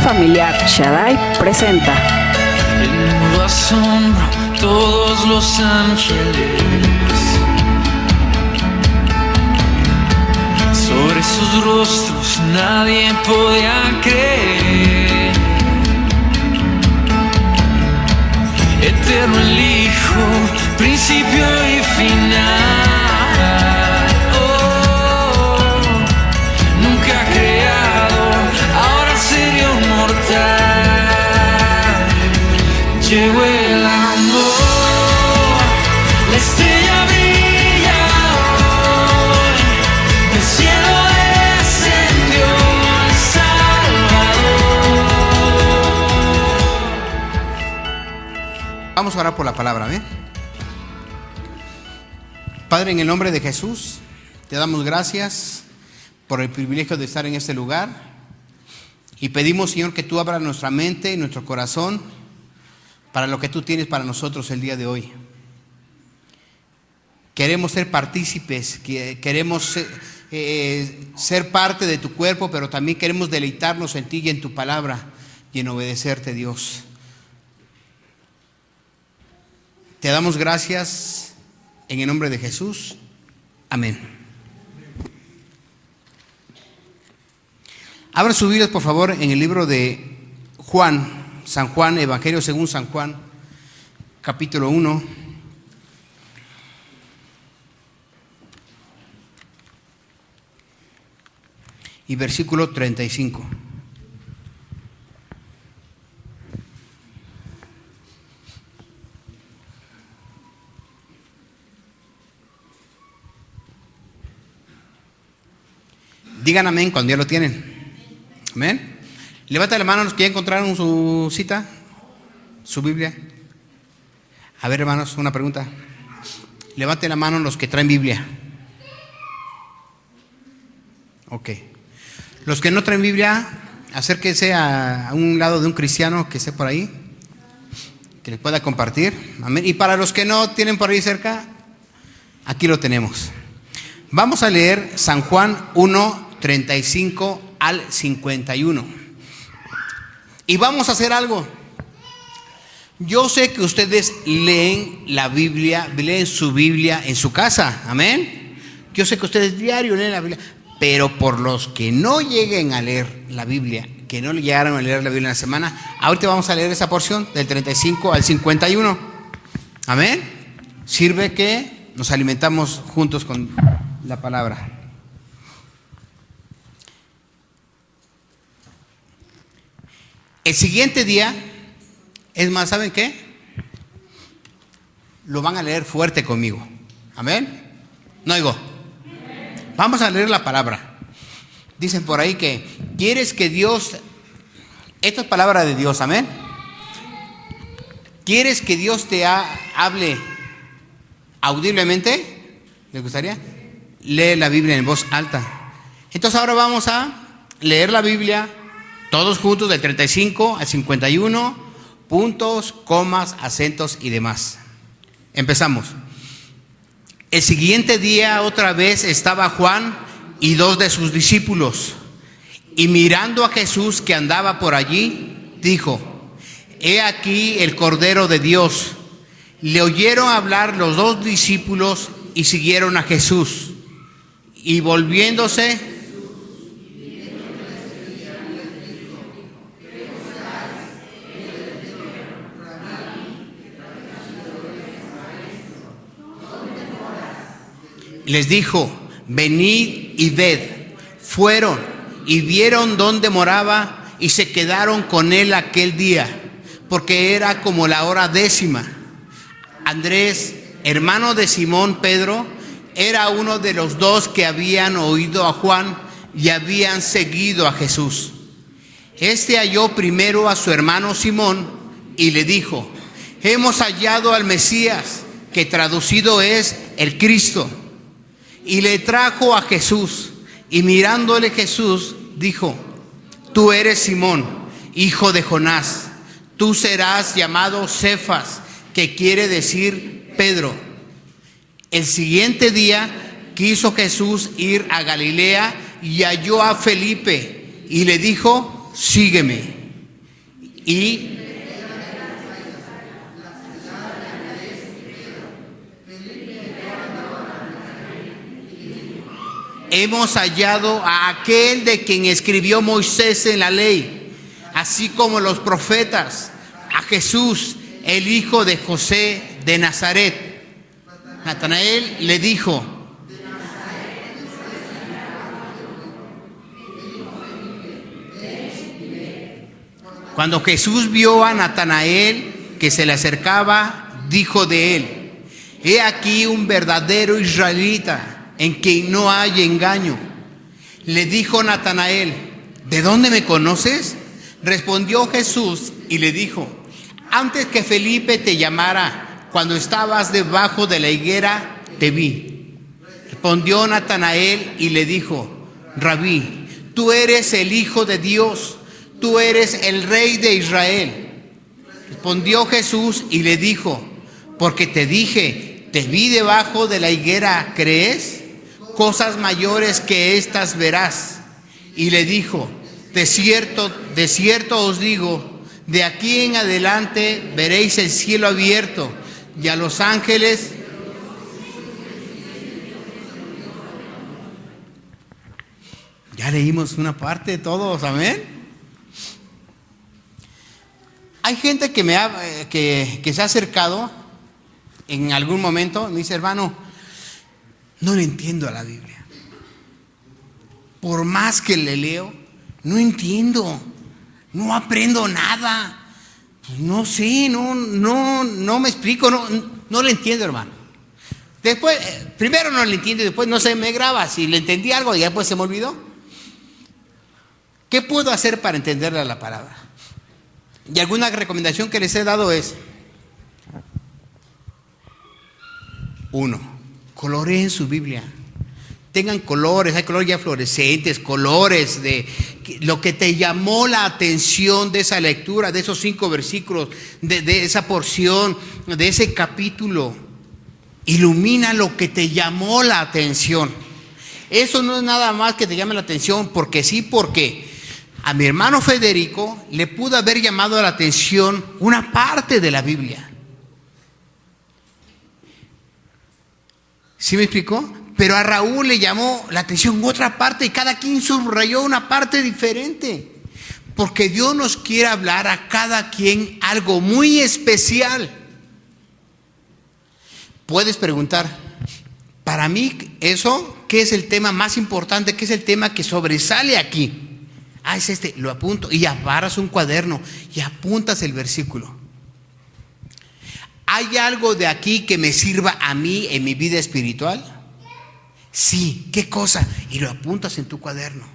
Familiar Shaddai presenta. En mudo asombro todos los ángeles, sobre sus rostros nadie podía creer. Eterno el Hijo, principio y final. Oh, nunca creado, ahora sería un mortal. Llegó el amor, la estrella brilla hoy, del cielo descendió el Salvador. Vamos a orar por la palabra, ¿eh? Padre, en el nombre de Jesús, te damos gracias por el privilegio de estar en este lugar y pedimos, Señor, que tú abras nuestra mente y nuestro corazón para lo que tú tienes para nosotros el día de hoy. Queremos ser partícipes, queremos ser parte de tu cuerpo, pero también queremos deleitarnos en ti y en tu palabra y en obedecerte, Dios. Te damos gracias en el nombre de Jesús. Amén. Abran sus Biblias, por favor, en el libro de Juan, San Juan, Evangelio según San Juan, capítulo 1. Y versículo 35. Digan amén cuando ya lo tienen. Amén. Levanta la mano los que ya encontraron su cita, su Biblia. A ver, hermanos, una pregunta. Levanten la mano los que traen Biblia. Ok. Los que no traen Biblia, acérquense a un lado de un cristiano que esté por ahí, que les pueda compartir. Amén. Y para los que no tienen por ahí cerca, aquí lo tenemos. Vamos a leer San Juan 1, 35 al 51. Y vamos a hacer algo. Yo sé que ustedes leen la Biblia, leen su Biblia en su casa. Amén. Yo sé que ustedes diario leen la Biblia. Pero por los que no lleguen a leer la Biblia, que no llegaron a leer la Biblia en la semana, ahorita vamos a leer esa porción del 35 al 51. Amén. Sirve que nos alimentamos juntos con la palabra. El siguiente día, es más, ¿saben qué? Lo van a leer fuerte conmigo. Amén. No oigo. Vamos a leer la palabra. Dicen por ahí que quieres que Dios, esta es palabra de Dios, amén. ¿Quieres que Dios te hable audiblemente? ¿Les gustaría? Lee la Biblia en voz alta. Entonces ahora vamos a leer la Biblia todos juntos del 35 al 51, puntos, comas, acentos y demás. Empezamos. El siguiente día otra vez estaba Juan y 2 de sus discípulos, y mirando a Jesús que andaba por allí, dijo: He aquí el Cordero de Dios. Le oyeron hablar los 2 discípulos y siguieron a Jesús. Y volviéndose, les dijo: venid y ved. Fueron y vieron dónde moraba y se quedaron con él aquel día, porque era como la hora 10:00. Andrés, hermano de Simón Pedro, era uno de los 2 que habían oído a Juan y habían seguido a Jesús. Este halló primero a su hermano Simón y le dijo: hemos hallado al Mesías, que traducido es el Cristo. Y le trajo a Jesús, y mirándole Jesús dijo: tú eres Simón, hijo de Jonás, tú serás llamado Cefas, que quiere decir Pedro. El siguiente día quiso Jesús ir a Galilea y halló a Felipe y le dijo: sígueme. y hemos hallado a aquel de quien escribió Moisés en la ley, así como los profetas, a Jesús, el hijo de José de Nazaret. Natanael le dijo: cuando Jesús vio a Natanael que se le acercaba, dijo de él: he aquí un verdadero israelita, en quien no hay engaño. Le dijo Natanael: ¿de dónde me conoces? Respondió Jesús y le dijo: antes que Felipe te llamara, cuando estabas debajo de la higuera, te vi. Respondió Natanael y le dijo: Rabí, tú eres el Hijo de Dios, tú eres el Rey de Israel. Respondió Jesús y le dijo: porque te dije, te vi debajo de la higuera, ¿crees? Cosas mayores que estas verás. Y le dijo: de cierto os digo, de aquí en adelante veréis el cielo abierto y a los ángeles. Ya leímos una parte de todos, amén. Hay gente que se ha acercado en algún momento, me dice: hermano, no le entiendo a la Biblia. Por más que le leo, no entiendo, no aprendo nada. Pues no sé, no me explico, no le entiendo, hermano. Después, primero no le entiendo y después no se me graba. Si le entendí algo y después se me olvidó. ¿Qué puedo hacer para entenderle la palabra? Y alguna recomendación que les he dado es: 1. Coloreen su Biblia. Tengan colores, hay colores ya fluorescentes, colores de lo que te llamó la atención de esa lectura, de esos 5 versículos, de esa porción, de ese capítulo. Ilumina lo que te llamó la atención. Eso no es nada más que te llame la atención porque sí, porque a mi hermano Federico le pudo haber llamado la atención una parte de la Biblia. ¿Sí me explicó? Pero a Raúl le llamó la atención otra parte y cada quien subrayó una parte diferente. Porque Dios nos quiere hablar a cada quien algo muy especial. Puedes preguntar: para mí eso, ¿qué es el tema más importante? ¿Qué es el tema que sobresale aquí? Es este, lo apunto y agarras un cuaderno y apuntas el versículo. ¿Hay algo de aquí que me sirva a mí en mi vida espiritual? Sí, ¿qué cosa? Y lo apuntas en tu cuaderno.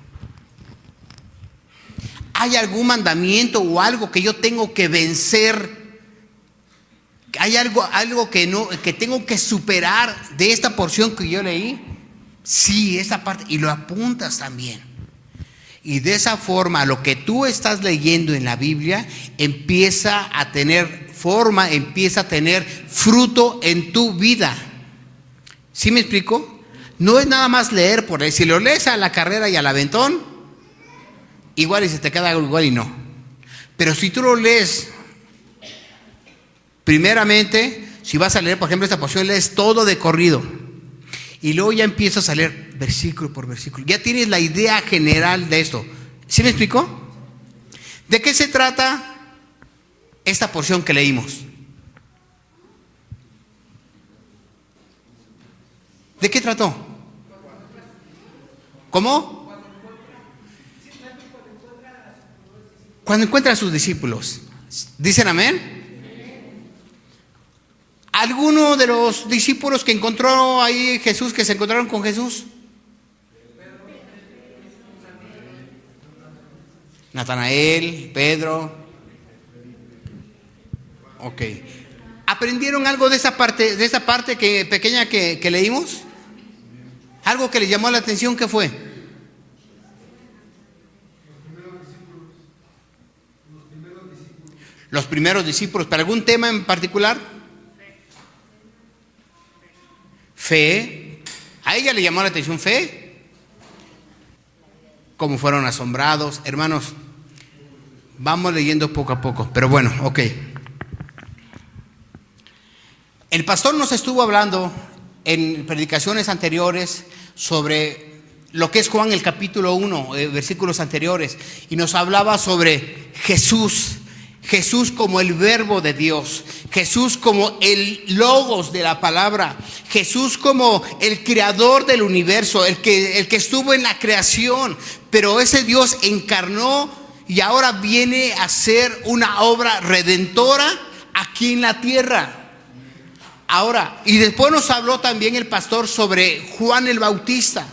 ¿Hay algún mandamiento o algo que yo tengo que vencer? ¿Hay algo que tengo que superar de esta porción que yo leí? Sí, esa parte. Y lo apuntas también. Y de esa forma, lo que tú estás leyendo en la Biblia empieza a tener forma, empieza a tener fruto en tu vida. ¿Sí me explico? No es nada más leer por ahí. Si lo lees a la carrera y al aventón, igual y se te queda igual y no. Pero si tú lo lees, primeramente, si vas a leer, por ejemplo, esta porción, lees todo de corrido. Y luego ya empiezas a leer versículo por versículo. Ya tienes la idea general de esto. ¿Sí me explicó? ¿De qué se trata esta porción que leímos? ¿De qué trató? ¿Cómo? Cuando encuentra a sus discípulos. ¿Dicen amén? ¿Alguno de los discípulos que encontró ahí Jesús, que se encontraron con Jesús? Natanael, Pedro. Ok. ¿Aprendieron algo de esa parte pequeña que leímos? ¿Algo que les llamó la atención? ¿Qué fue? Los primeros discípulos. ¿Para algún tema en particular? Fe. ¿A ella le llamó la atención fe? ¿Cómo fueron asombrados? Hermanos, Vamos leyendo poco a poco, pero bueno, ok. El pastor nos estuvo hablando en predicaciones anteriores sobre lo que es Juan el capítulo 1, versículos anteriores, y nos hablaba sobre Jesús. Jesús como el verbo de Dios, Jesús como el logos de la palabra, Jesús como el creador del universo, el que estuvo en la creación, pero ese Dios encarnó y ahora viene a hacer una obra redentora aquí en la tierra. Ahora, y después nos habló también el pastor sobre Juan el Bautista.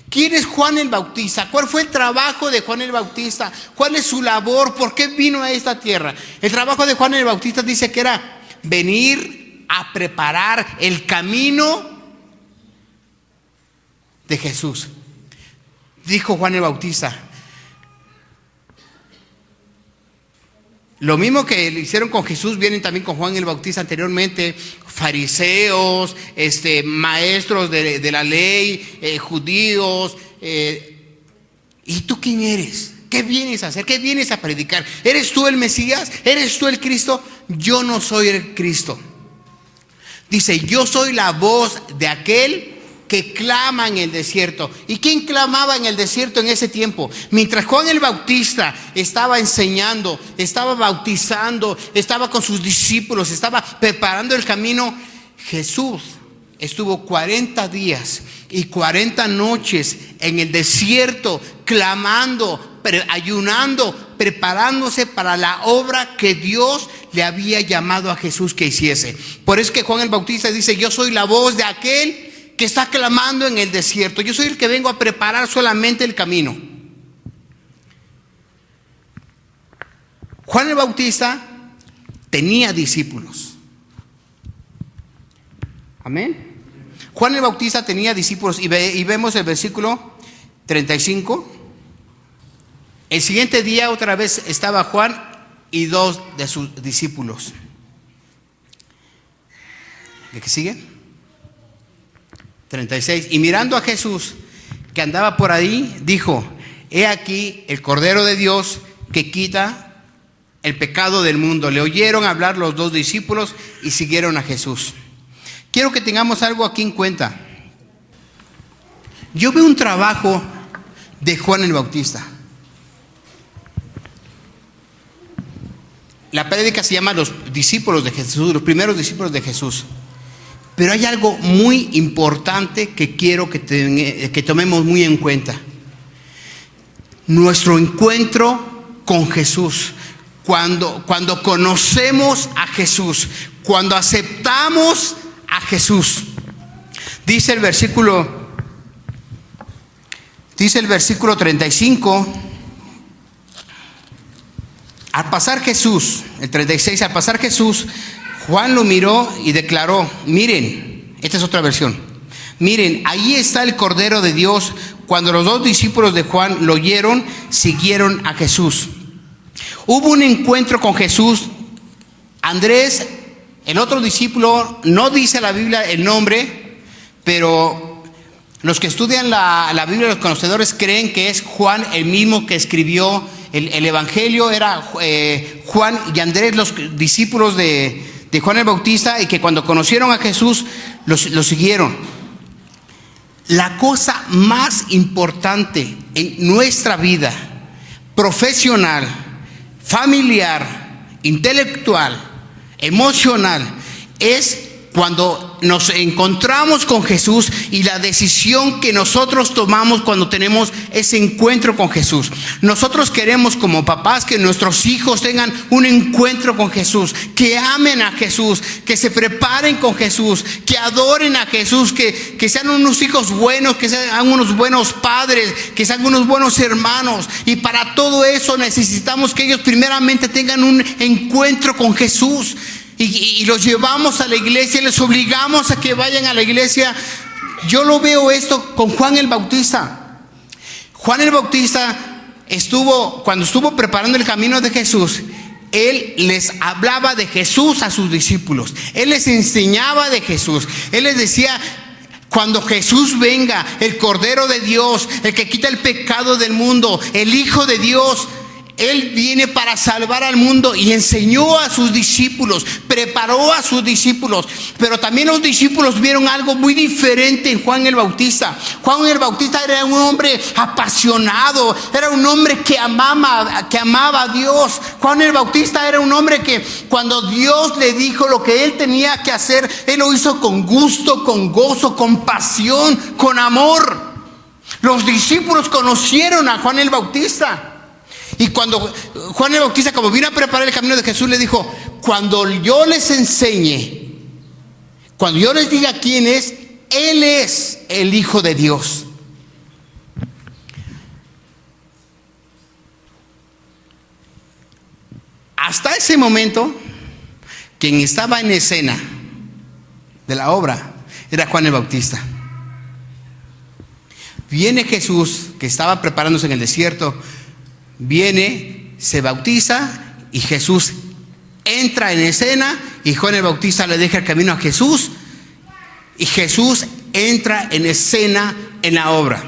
¿Quién es Juan el Bautista? ¿Cuál fue el trabajo de Juan el Bautista? ¿Cuál es su labor? ¿Por qué vino a esta tierra? El trabajo de Juan el Bautista dice que era venir a preparar el camino de Jesús. Dijo Juan el Bautista. Lo mismo que le hicieron con Jesús, vienen también con Juan el Bautista anteriormente, fariseos, maestros de la ley, judíos. ¿Y tú quién eres? ¿Qué vienes a hacer? ¿Qué vienes a predicar? ¿Eres tú el Mesías? ¿Eres tú el Cristo? Yo no soy el Cristo. Dice, yo soy la voz de aquel que clama en el desierto. ¿Y quién clamaba en el desierto en ese tiempo? Mientras Juan el Bautista estaba enseñando, estaba bautizando, estaba con sus discípulos, estaba preparando el camino, Jesús estuvo 40 días y 40 noches en el desierto, clamando, ayunando, preparándose para la obra que Dios le había llamado a Jesús que hiciese. Por eso que Juan el Bautista dice, yo soy la voz de aquel que está clamando en el desierto. Yo soy el que vengo a preparar solamente el camino. Juan el Bautista tenía discípulos. Amén. Juan el Bautista tenía discípulos y vemos el versículo 35. El siguiente día otra vez estaba Juan y 2 de sus discípulos. ¿De qué sigue? 36. Y mirando a Jesús que andaba por ahí, dijo, he aquí el Cordero de Dios que quita el pecado del mundo. Le oyeron hablar los 2 discípulos y siguieron a Jesús. Quiero que tengamos algo aquí en cuenta. Yo veo un trabajo de Juan el Bautista. La prédica se llama Los discípulos de Jesús, los primeros discípulos de Jesús. Pero hay algo muy importante que quiero que tomemos muy en cuenta. Nuestro encuentro con Jesús. Cuando conocemos a Jesús, cuando aceptamos a Jesús. Dice el versículo 35. Al pasar Jesús, el 36, al pasar Jesús, Juan lo miró y declaró, miren, esta es otra versión, miren, ahí está el Cordero de Dios. Cuando los 2 discípulos de Juan lo oyeron, siguieron a Jesús. Hubo un encuentro con Jesús. Andrés, el otro discípulo, no dice la Biblia el nombre, pero los que estudian la Biblia, los conocedores, creen que es Juan el mismo que escribió el Evangelio. Era Juan y Andrés, los discípulos de Juan el Bautista, y que cuando conocieron a Jesús lo siguieron. La cosa más importante en nuestra vida profesional, familiar, intelectual, emocional, es cuando nos encontramos con Jesús y la decisión que nosotros tomamos cuando tenemos ese encuentro con Jesús. Nosotros queremos como papás que nuestros hijos tengan un encuentro con Jesús, que amen a Jesús, que se preparen con Jesús, que adoren a Jesús, que sean unos hijos buenos, que sean unos buenos padres, que sean unos buenos hermanos. Y para todo eso necesitamos que ellos primeramente tengan un encuentro con Jesús. Y los llevamos a la iglesia, les obligamos a que vayan a la iglesia. Yo lo veo esto con Juan el Bautista. Juan el Bautista cuando estuvo preparando el camino de Jesús, él les hablaba de Jesús a sus discípulos. Él les enseñaba de Jesús. Él les decía, cuando Jesús venga, el Cordero de Dios, el que quita el pecado del mundo, el Hijo de Dios, Él viene para salvar al mundo y enseñó a sus discípulos, preparó a sus discípulos. Pero también los discípulos vieron algo muy diferente en Juan el Bautista. Juan el Bautista era un hombre apasionado, era un hombre que amaba a Dios. Juan el Bautista era un hombre que cuando Dios le dijo lo que él tenía que hacer, él lo hizo con gusto, con gozo, con pasión, con amor. Los discípulos conocieron a Juan el Bautista. Y cuando Juan el Bautista, como vino a preparar el camino de Jesús, le dijo: cuando yo les enseñe, cuando yo les diga quién es, Él es el Hijo de Dios. Hasta ese momento, quien estaba en escena de la obra era Juan el Bautista. Viene Jesús, que estaba preparándose en el desierto, viene, se bautiza y Jesús entra en escena y Juan el Bautista le deja el camino a Jesús y Jesús entra en escena en la obra.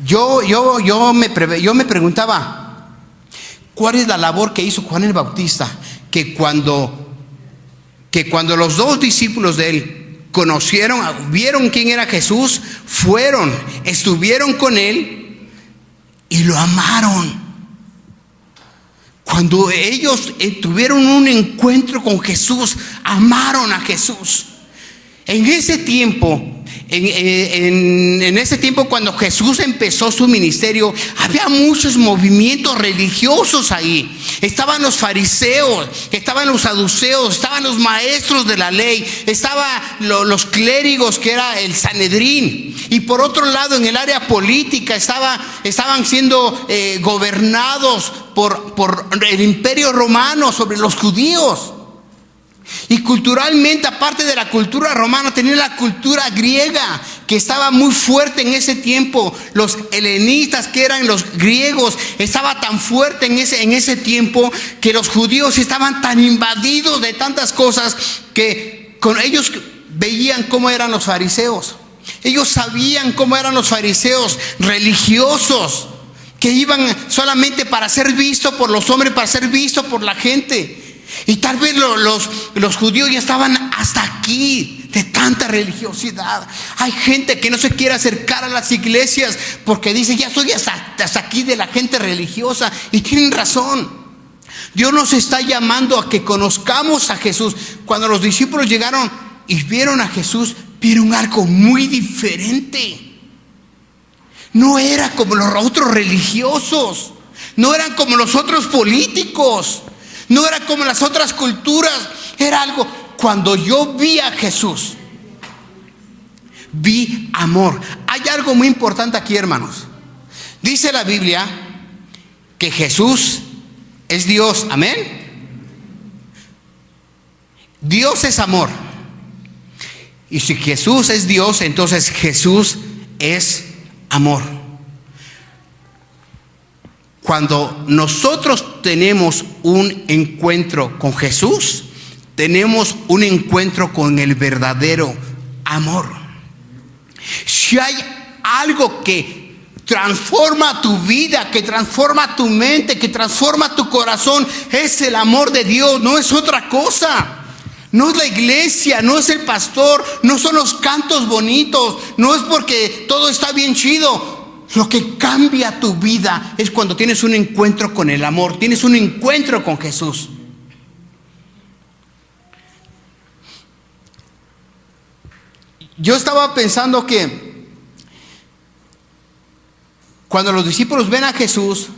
Yo me preguntaba, ¿cuál es la labor que hizo Juan el Bautista? Que cuando los dos discípulos de él conocieron, vieron quién era Jesús, fueron, estuvieron con él y lo amaron. Cuando ellos tuvieron un encuentro con Jesús, amaron a Jesús. En ese tiempo, en ese tiempo cuando Jesús empezó su ministerio, había muchos movimientos religiosos ahí. Estaban los fariseos, estaban los saduceos, estaban los maestros de la ley, estaban los clérigos, que era el Sanedrín. Y por otro lado, en el área política estaban siendo gobernados por el Imperio Romano sobre los judíos. Y culturalmente, aparte de la cultura romana, tenía la cultura griega, que estaba muy fuerte en ese tiempo. Los helenistas, que eran los griegos, estaba tan fuerte en ese tiempo, que los judíos estaban tan invadidos de tantas cosas, que con ellos veían cómo eran los fariseos. Ellos sabían cómo eran los fariseos religiosos, que iban solamente para ser vistos por los hombres, para ser vistos por la gente. Y tal vez los judíos ya estaban hasta aquí de tanta religiosidad. Hay gente que no se quiere acercar a las iglesias porque dice: ya estoy hasta aquí de la gente religiosa. Y tienen razón. Dios nos está llamando a que conozcamos a Jesús. Cuando los discípulos llegaron y vieron a Jesús, vieron algo muy diferente. No era como los otros religiosos, no eran como los otros políticos, no era como las otras culturas. Era algo. Cuando yo vi a Jesús, vi amor. Hay algo muy importante aquí, hermanos. Dice la Biblia que Jesús es Dios. Amén. Dios es amor. Y si Jesús es Dios, entonces Jesús es amor. Cuando nosotros tenemos un encuentro con Jesús, tenemos un encuentro con el verdadero amor. Si hay algo que transforma tu vida, que transforma tu mente, que transforma tu corazón, es el amor de Dios, no es otra cosa. No es la iglesia, no es el pastor, no son los cantos bonitos, no es porque todo está bien chido. Lo que cambia tu vida es cuando tienes un encuentro con el amor, tienes un encuentro con Jesús. Yo estaba pensando que cuando los discípulos ven a Jesús,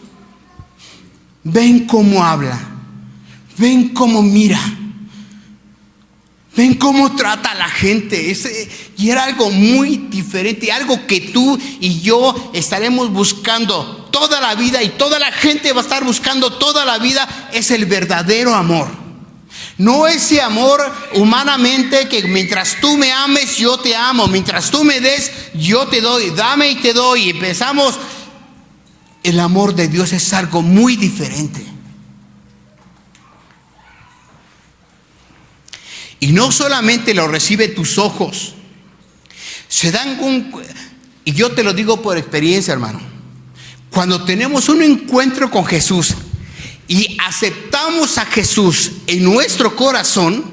ven cómo habla, ven cómo mira, ven cómo trata a la gente. Y era algo muy diferente, algo que tú y yo estaremos buscando toda la vida, y toda la gente va a estar buscando toda la vida. Es el verdadero amor. No ese amor humanamente que mientras tú me ames, yo te amo. Mientras tú me des, yo te doy. Dame y te doy. Y empezamos. El amor de Dios es algo muy diferente. Y no solamente lo reciben tus ojos. Y yo te lo digo por experiencia, hermano. Cuando tenemos un encuentro con Jesús y aceptamos a Jesús en nuestro corazón,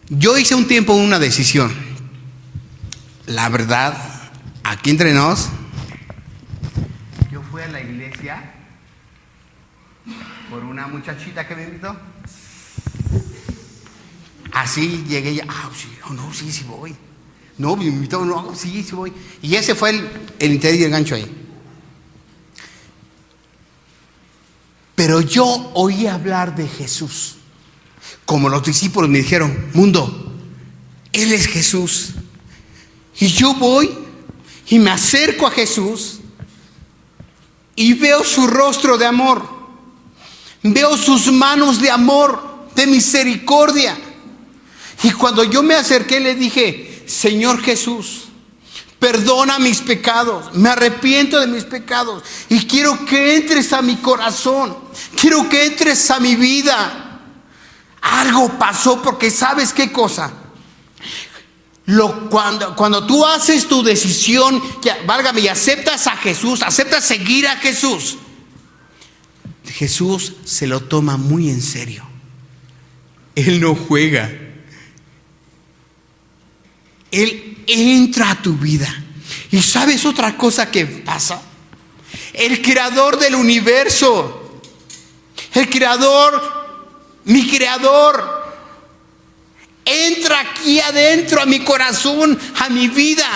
yo hice un tiempo una decisión. La verdad, aquí entre nos, yo fui a la iglesia por una muchachita que me invitó. Así llegué ya, sí, sí voy. No, me invitó, no, sí voy. Y ese fue el interés y el gancho ahí. Pero yo oí hablar de Jesús. Como los discípulos me dijeron, mundo, Él es Jesús. Y yo voy y me acerco a Jesús y veo su rostro de amor. Veo sus manos de amor, de misericordia. Y cuando yo me acerqué le dije, Señor Jesús, perdona mis pecados, me arrepiento de mis pecados y quiero que entres a mi corazón, quiero que entres a mi vida. Algo pasó, porque ¿sabes qué cosa? Cuando tú haces tu decisión, válgame, y aceptas a Jesús, aceptas seguir a Jesús, Jesús se lo toma muy en serio. Él no juega. Él entra a tu vida. ¿Y sabes otra cosa que pasa? El creador del universo, el creador, mi creador, entra aquí adentro a mi corazón, a mi vida.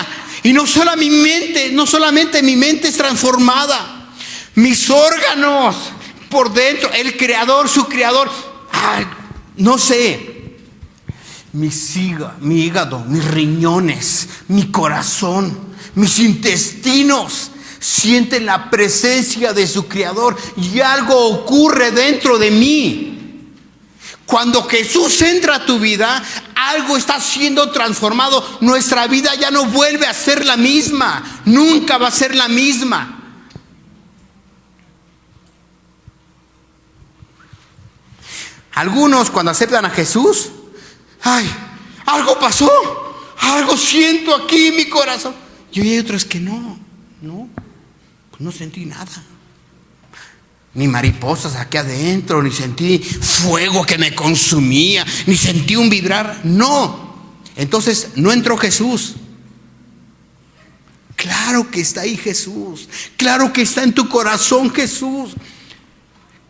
Y no solo a mi mente, no solamente mi mente es transformada, mis órganos por dentro, el creador, su creador, no sé, mi hígado, mis riñones, mi corazón, mis intestinos sienten la presencia de su creador y algo ocurre dentro de mí. Cuando Jesús entra a tu vida, algo está siendo transformado. Nuestra vida ya no vuelve a ser la misma, nunca va a ser la misma. Algunos cuando aceptan a Jesús, algo pasó, algo siento aquí en mi corazón. Y hay otros que no sentí nada. Ni mariposas aquí adentro, ni sentí fuego que me consumía, ni sentí un vibrar. No. Entonces no entró Jesús. Claro que está ahí Jesús. Claro que está en tu corazón Jesús.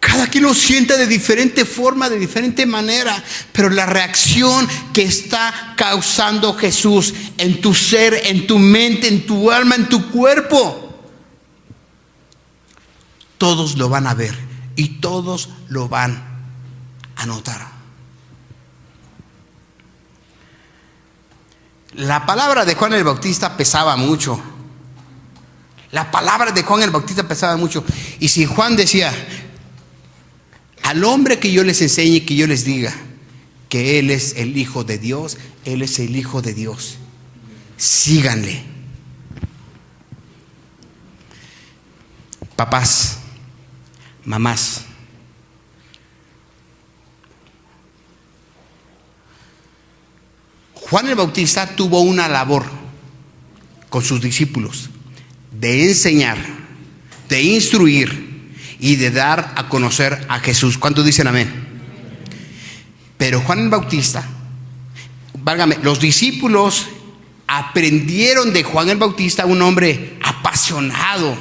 Cada quien lo siente de diferente forma, de diferente manera, pero la reacción que está causando Jesús en tu ser, en tu mente, en tu alma, en tu cuerpo, todos lo van a ver y todos lo van a notar. La palabra de Juan el Bautista pesaba mucho. La palabra de Juan el Bautista pesaba mucho. Y si Juan decía, al hombre que yo les enseñe, que yo les diga que Él es el Hijo de Dios, Él es el Hijo de Dios, síganle. Papás, mamás, Juan el Bautista tuvo una labor con sus discípulos de enseñar, de instruir y de dar a conocer a Jesús. ¿Cuántos dicen amén? Pero Juan el Bautista, los discípulos aprendieron de Juan el Bautista, un hombre apasionado,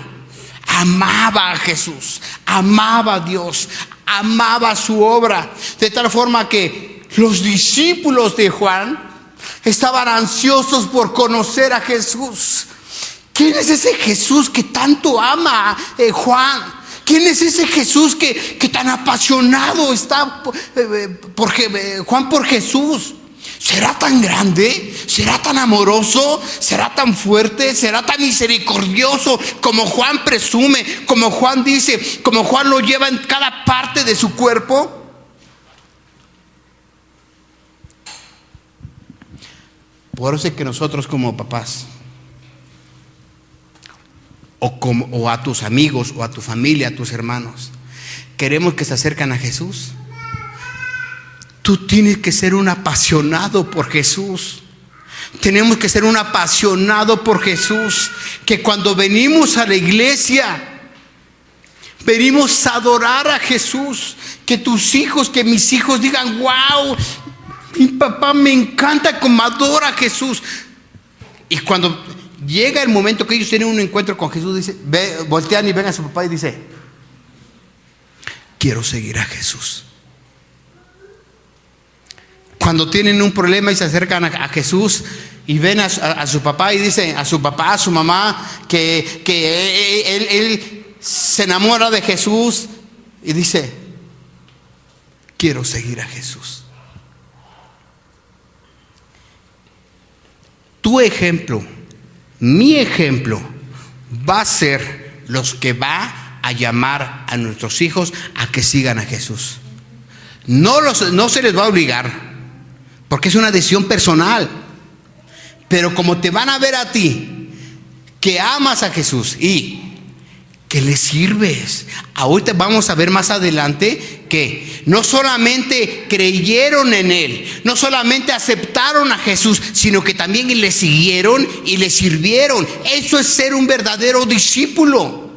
amaba a Jesús, amaba a Dios, amaba su obra, de tal forma que los discípulos de Juan estaban ansiosos por conocer a Jesús. ¿Quién es ese Jesús que tanto ama Juan? ¿Quién es ese Jesús que tan apasionado está Juan por Jesús? ¿Será tan grande? ¿Será tan amoroso? ¿Será tan fuerte? ¿Será tan misericordioso como Juan presume? Como Juan dice, como Juan lo lleva en cada parte de su cuerpo. Por eso es que nosotros como papás, o a tus amigos, o a tu familia, a tus hermanos, queremos que se acerquen a Jesús. Tú tienes que ser un apasionado por Jesús. Tenemos que ser un apasionado por Jesús. Que cuando venimos a la iglesia, venimos a adorar a Jesús. Que tus hijos, que mis hijos digan: wow, mi papá me encanta como adora a Jesús. Y cuando llega el momento que ellos tienen un encuentro con Jesús, voltean y ven a su papá y dice: quiero seguir a Jesús. Cuando tienen un problema y se acercan a Jesús y ven a su papá y dicen a su papá, a su mamá, que él se enamora de Jesús y dice: quiero seguir a Jesús. Tu ejemplo, mi ejemplo, va a ser los que va a llamar a nuestros hijos a que sigan a Jesús. No se les va a obligar, porque es una decisión personal. Pero como te van a ver a ti, que amas a Jesús y que le sirves. Ahorita vamos a ver más adelante que no solamente creyeron en Él, no solamente aceptaron a Jesús, sino que también le siguieron y le sirvieron. Eso es ser un verdadero discípulo.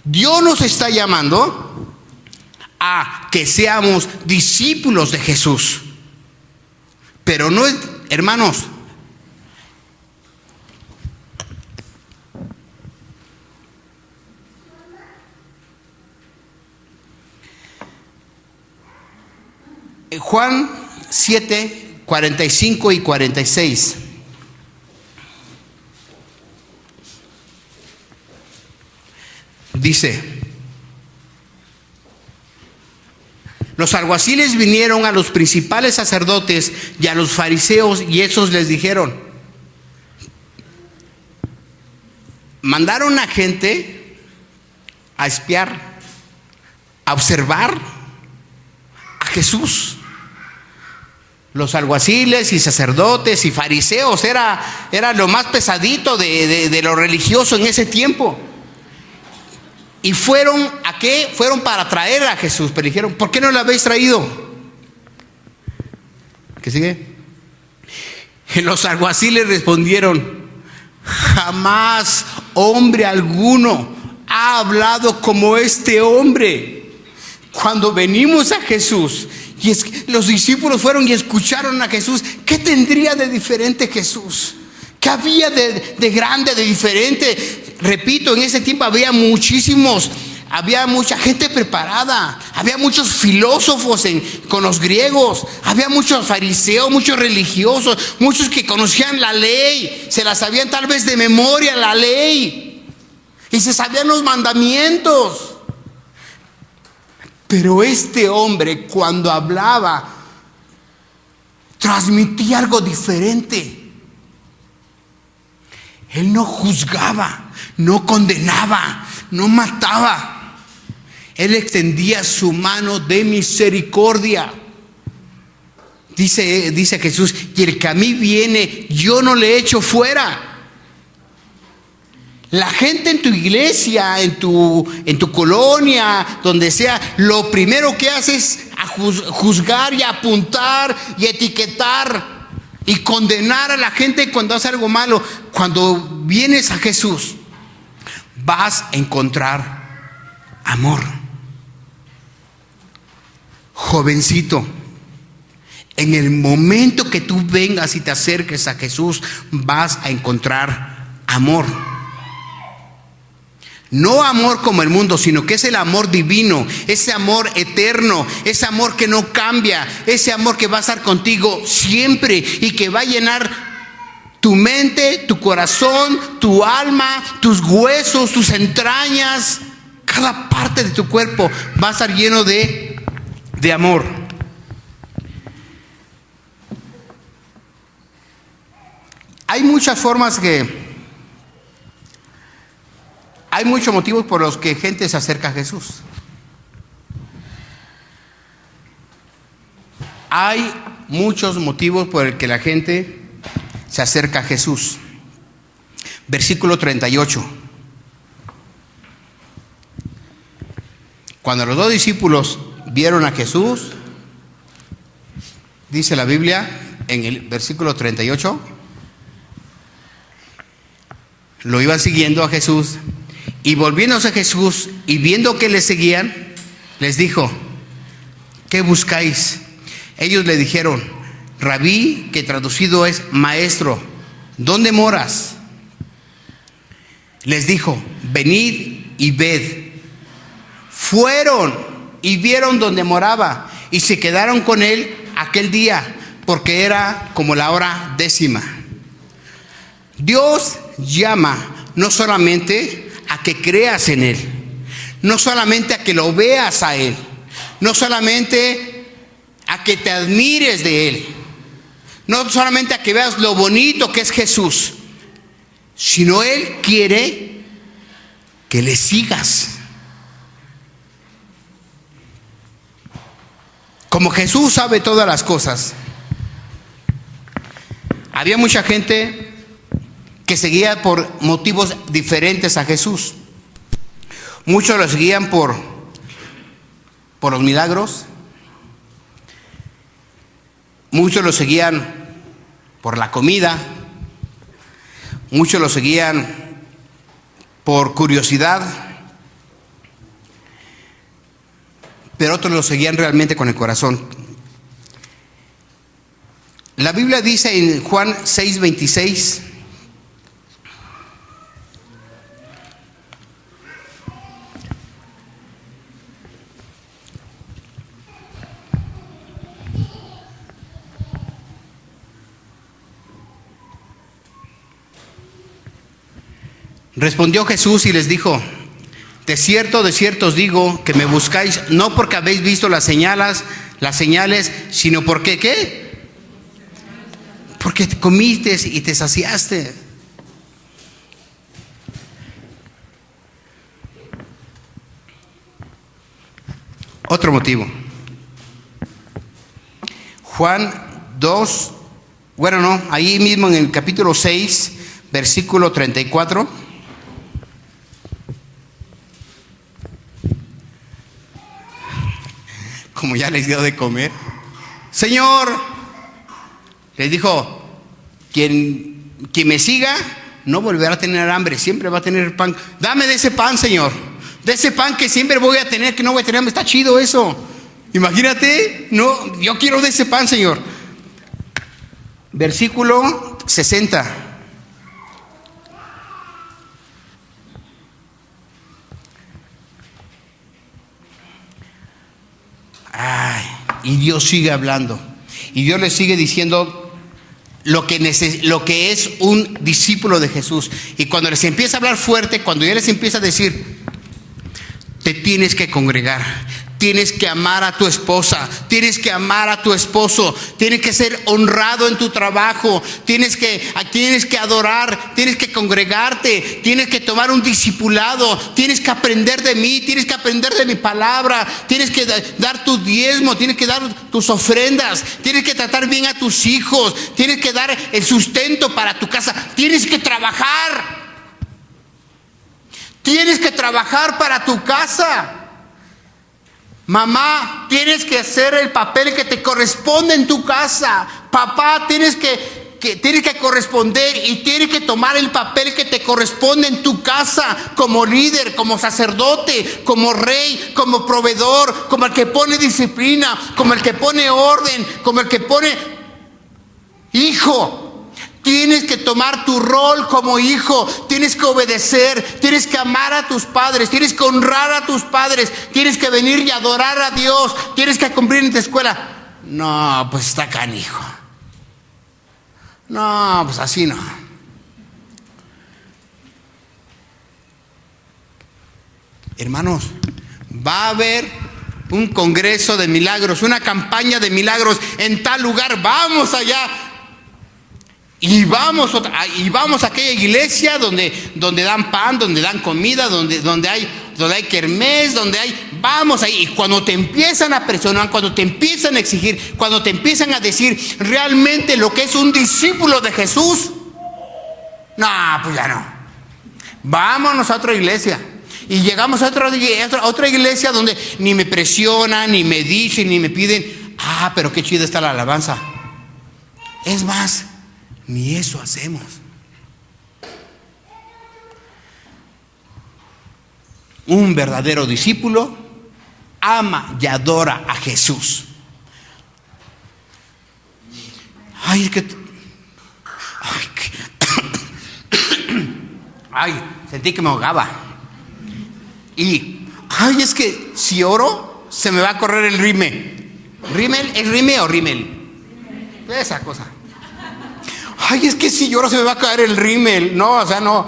Dios nos está llamando a que seamos discípulos de Jesús. Pero no es, hermanos, Juan 7, 45 y 46. Dice: los alguaciles vinieron a los principales sacerdotes y a los fariseos, y esos les dijeron, mandaron a gente a espiar, a observar a Jesús. Los alguaciles y sacerdotes y fariseos era lo más pesadito de lo religioso en ese tiempo. Y fueron ¿a qué? Fueron para traer a Jesús, pero dijeron: ¿por qué no lo habéis traído? ¿Qué sigue? Y los alguaciles respondieron: jamás hombre alguno ha hablado como este hombre. Cuando venimos a Jesús y los discípulos fueron y escucharon a Jesús, ¿qué tendría de diferente Jesús? ¿Qué había de grande, de diferente? Repito, en ese tiempo había mucha gente preparada, había muchos filósofos con los griegos, había muchos fariseos, muchos religiosos, muchos que conocían la ley, se la sabían tal vez de memoria la ley, y se sabían los mandamientos. Pero este hombre, cuando hablaba, transmitía algo diferente. Él no juzgaba, no condenaba, no mataba. Él extendía su mano de misericordia. Dice Jesús: y el que a mí viene, yo no le echo fuera. La gente en tu iglesia, en tu colonia, donde sea, lo primero que hace es juzgar y apuntar y etiquetar y condenar a la gente cuando hace algo malo. Cuando vienes a Jesús, vas a encontrar amor. Jovencito, en el momento que tú vengas y te acerques a Jesús, vas a encontrar amor. No amor como el mundo, sino que es el amor divino, ese amor eterno, ese amor que no cambia, ese amor que va a estar contigo siempre y que va a llenar tu mente, tu corazón, tu alma, tus huesos, tus entrañas, cada parte de tu cuerpo va a estar lleno de amor. Hay muchas formas hay muchos motivos por los que gente se acerca a Jesús. Hay muchos motivos por el que la gente se acerca a Jesús. Versículo 38. Cuando los dos discípulos vieron a Jesús, dice la Biblia en el versículo 38, lo iban siguiendo a Jesús, y volviéndose a Jesús y viendo que le seguían, les dijo: ¿qué buscáis? Ellos le dijeron: Rabí, que traducido es maestro, ¿dónde moras? Les dijo: venid y ved. Fueron y vieron donde moraba y se quedaron con él aquel día, porque era como la hora 10:00. Dios llama no solamente a que creas en él, no solamente a que lo veas a él, no solamente a que te admires de él, no solamente a que veas lo bonito que es Jesús, sino él quiere que le sigas. Como Jesús sabe todas las cosas, había mucha gente que seguía por motivos diferentes a Jesús. Muchos lo seguían por los milagros. Muchos lo seguían por la comida. Muchos lo seguían por curiosidad. Pero otros lo seguían realmente con el corazón. La Biblia dice en Juan 6:26: respondió Jesús y les dijo: de cierto os digo que me buscáis no porque habéis visto las señales, sino porque ¿qué? Porque te comiste y te saciaste. Otro motivo. Juan 2, ahí mismo en el capítulo 6, versículo 34. Como ya les dio de comer, Señor, les dijo: quien me siga no volverá a tener hambre, siempre va a tener pan. Dame de ese pan, Señor, de ese pan que siempre voy a tener, que no voy a tener hambre. Está chido eso. Imagínate, no, yo quiero de ese pan, Señor. Versículo 60. Y Dios sigue hablando. Y Dios le sigue diciendo lo que es un discípulo de Jesús. Y cuando les empieza a hablar fuerte, cuando ya les empieza a decir: te tienes que congregar, tienes que amar a tu esposa, tienes que amar a tu esposo, tienes que ser honrado en tu trabajo, tienes que adorar, tienes que congregarte, tienes que tomar un discipulado, tienes que aprender de mí, tienes que aprender de mi palabra, tienes que dar tu diezmo, tienes que dar tus ofrendas, tienes que tratar bien a tus hijos, tienes que dar el sustento para tu casa, tienes que trabajar. Tienes que trabajar para tu casa. Mamá, tienes que hacer el papel que te corresponde en tu casa. Papá, tienes que corresponder y tienes que tomar el papel que te corresponde en tu casa, como líder, como sacerdote, como rey, como proveedor, como el que pone disciplina, como el que pone orden, como el que pone hijo. Tienes que tomar tu rol como hijo, tienes que obedecer, tienes que amar a tus padres, tienes que honrar a tus padres, tienes que venir y adorar a Dios, tienes que cumplir en tu escuela. No, pues está canijo. No, pues así no. Hermanos, va a haber un congreso de milagros, una campaña de milagros en tal lugar, vamos allá. Y vamos a aquella iglesia donde dan pan, donde dan comida, donde hay kermés, vamos ahí. Y cuando te empiezan a presionar, cuando te empiezan a exigir, cuando te empiezan a decir realmente lo que es un discípulo de Jesús, no, pues ya no. Vámonos a otra iglesia. Y llegamos a otra iglesia donde ni me presionan, ni me dicen, ni me piden, pero qué chida está la alabanza. Es más, ni eso hacemos. Un verdadero discípulo ama y adora a Jesús. Sentí que me ahogaba. Es que si oro, se me va a correr el rímel. ¿Rímel? ¿Es rime o rímel? Esa cosa. Es que si lloro se me va a caer el rímel. No, no.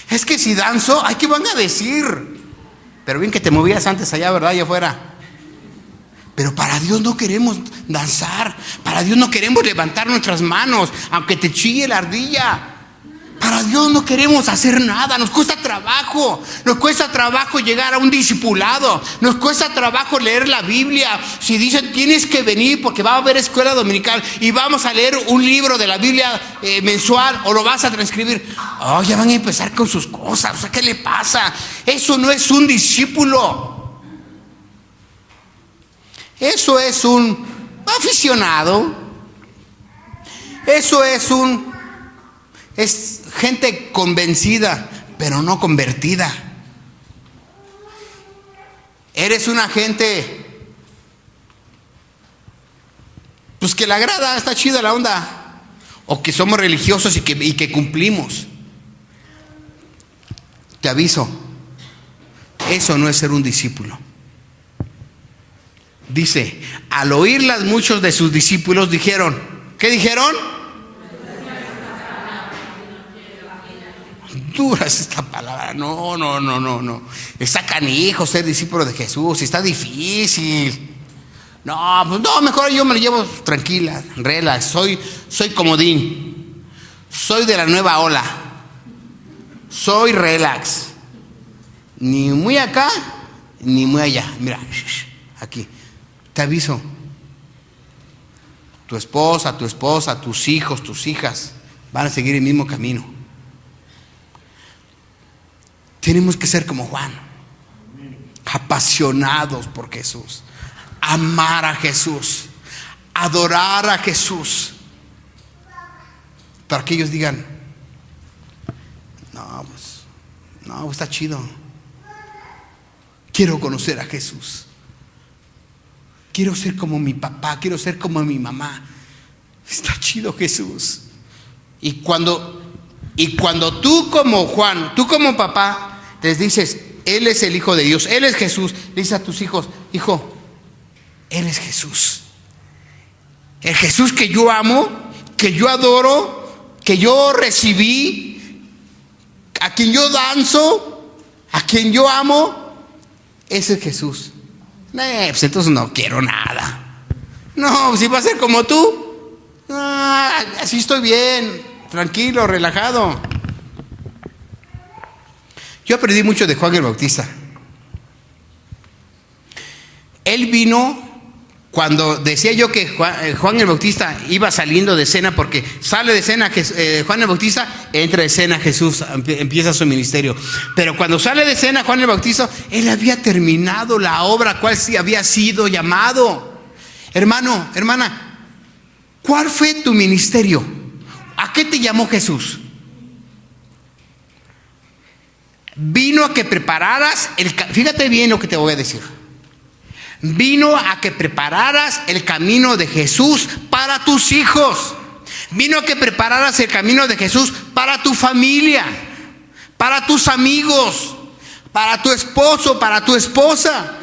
Es que si danzo, ¿qué van a decir? Pero bien que te movías antes allá, ¿verdad? Allá afuera. Pero para Dios no queremos danzar. Para Dios no queremos levantar nuestras manos, aunque te chille la ardilla. Para Dios no queremos hacer nada. Nos cuesta trabajo. Nos cuesta trabajo llegar a un discipulado. Nos cuesta trabajo leer la Biblia. Si dicen tienes que venir porque va a haber escuela dominical y vamos a leer un libro de la Biblia mensual o lo vas a transcribir. Ya van a empezar con sus cosas. ¿Qué le pasa? Eso no es un discípulo. Eso es un aficionado. Eso es gente convencida, pero no convertida. Eres una gente pues que le agrada, está chida la onda, o que somos religiosos y que cumplimos. Te aviso, eso no es ser un discípulo. Dice, al oírlas muchos de sus discípulos dijeron, ¿qué dijeron? Dura es esta palabra. No. Está canijo ser discípulo de Jesús. Está difícil. No, mejor yo me lo llevo tranquila, relax. Soy comodín. Soy de la nueva ola. Soy relax. Ni muy acá, ni muy allá. Mira, aquí. Te aviso. Tu esposa, tus hijos, tus hijas van a seguir el mismo camino. Tenemos que ser como Juan, apasionados por Jesús, amar a Jesús, adorar a Jesús, para que ellos digan, no, está chido, quiero conocer a Jesús, quiero ser como mi papá, quiero ser como mi mamá, está chido Jesús. Y cuando tú como Juan, tú como papá, les dices, Él es el Hijo de Dios, Él es Jesús, le dices a tus hijos, hijo, Él es Jesús. El Jesús que yo amo, que yo adoro, que yo recibí, a quien yo danzo, a quien yo amo, ese es Jesús. Pues entonces no quiero nada. No, si va a ser como tú, así estoy bien, tranquilo, relajado. Yo aprendí mucho de Juan el Bautista. Él vino cuando decía yo que Juan el Bautista iba saliendo de cena, porque sale de cena Juan el Bautista, entra de cena Jesús, empieza su ministerio. Pero cuando sale de cena Juan el Bautista, él había terminado la obra a cual sí había sido llamado. Hermano, hermana, ¿cuál fue tu ministerio? ¿A qué te llamó Jesús? Vino a que prepararas fíjate bien lo que te voy a decir. Vino a que prepararas el camino de Jesús para tus hijos. Vino a que prepararas el camino de Jesús para tu familia, para tus amigos, para tu esposo, para tu esposa.